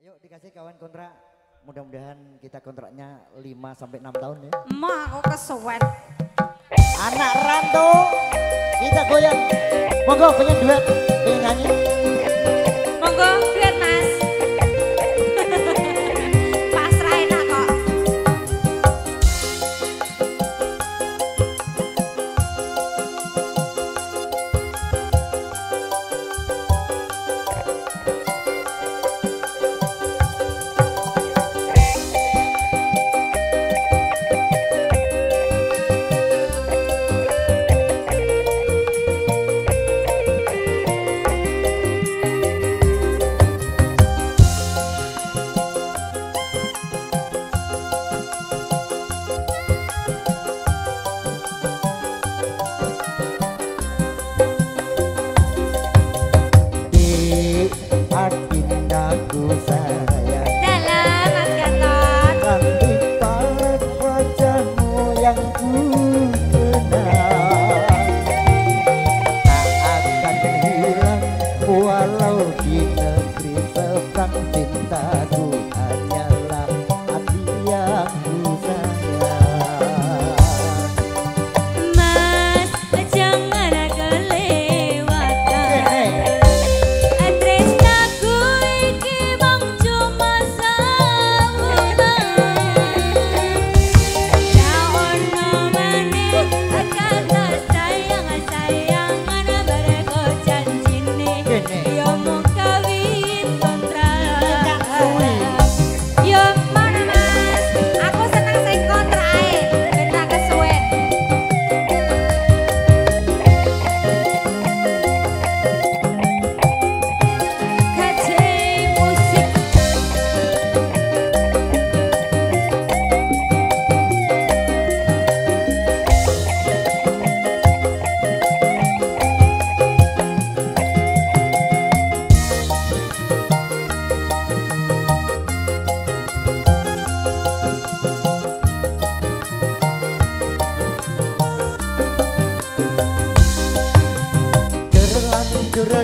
Yuk dikasih kawan kontrak. Mudah-mudahan kita kontraknya 5 sampai 6 tahun ya. Emak aku kesuwen. Anak rantau kita goyang. Monggo pengen duet, pengen nyanyi. Monggo duet Mas. Pasrah enak kok.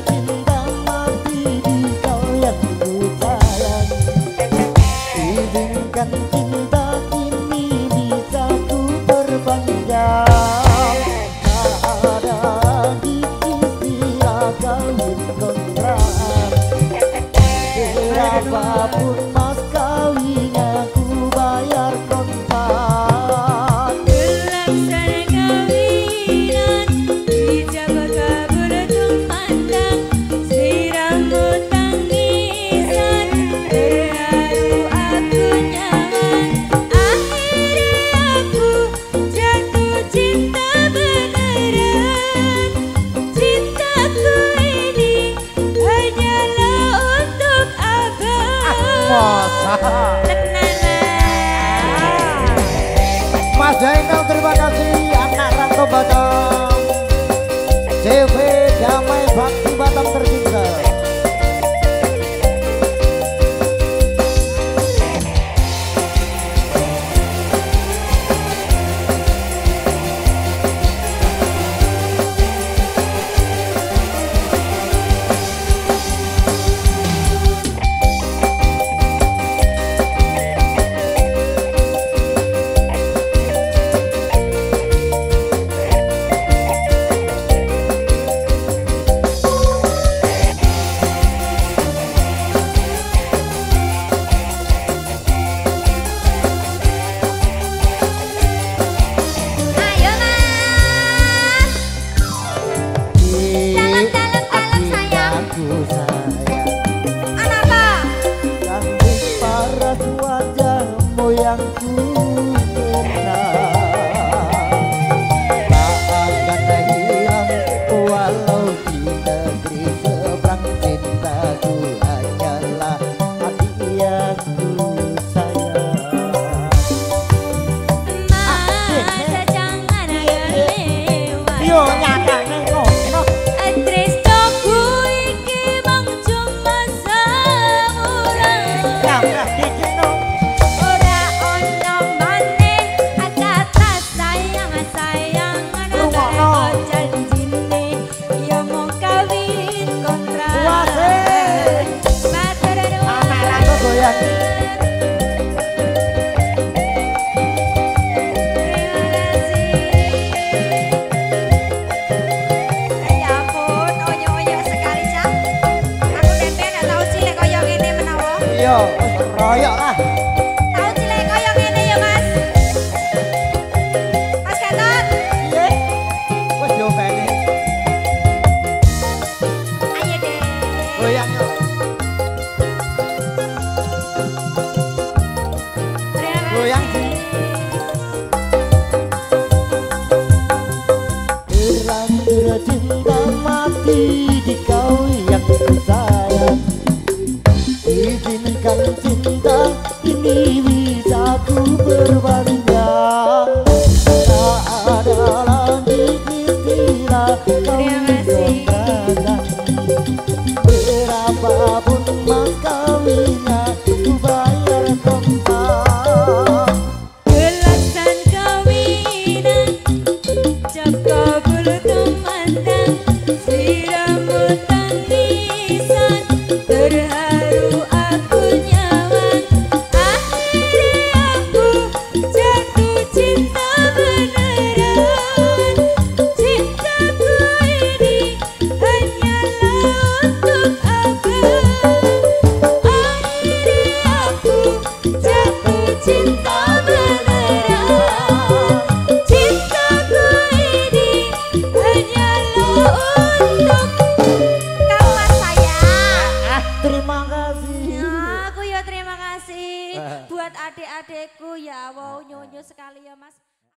Cinta mati di kau yang ku sayang. Izinkan cinta ini bisa ku perpanjang. Tak ada di istilah kawin kontrak. Berapapun mas kawinnya ku bayar kontak. Mas Zainal terima kasih, anak rantau Batam, CV Damai Bakti Batam tercinta. Yang ku kenal tak akan hilang walau di negeri seberang. Cintaku hanyalah hati yang ku sayang. Mas jangan lewat. Yo nyata ngono. Tresnaku iki mung cuma samurai. goyang. Iya, royok lah. Tahu cilik kaya ngene ya, Mas. Mas Gatot. Iya. Wes yo bene. Ayo deh. Goyang yo. Goyang sih. Terlanjur cinta mati di kau yang sayang. Izinkan cinta ini bisa ku berbangga. Tak ada lagi istilah kau dongkrakkan. Berapapun mas kawinnya ku bayar kompak. Gelasan kawinan Jaka bulu tumandang Siramu tangisan Terharu aku nyawang Akhirnya aku jatuh cinta beneran Cintaku ini hanyalah untuk abang Akhirnya aku jatuh cinta beneran Cintaku ini hanyalah untuk kau mas sayang. Terima kasih. Ya, aku ya terima kasih buat adik-adikku ya wow nyonyo sekali ya mas.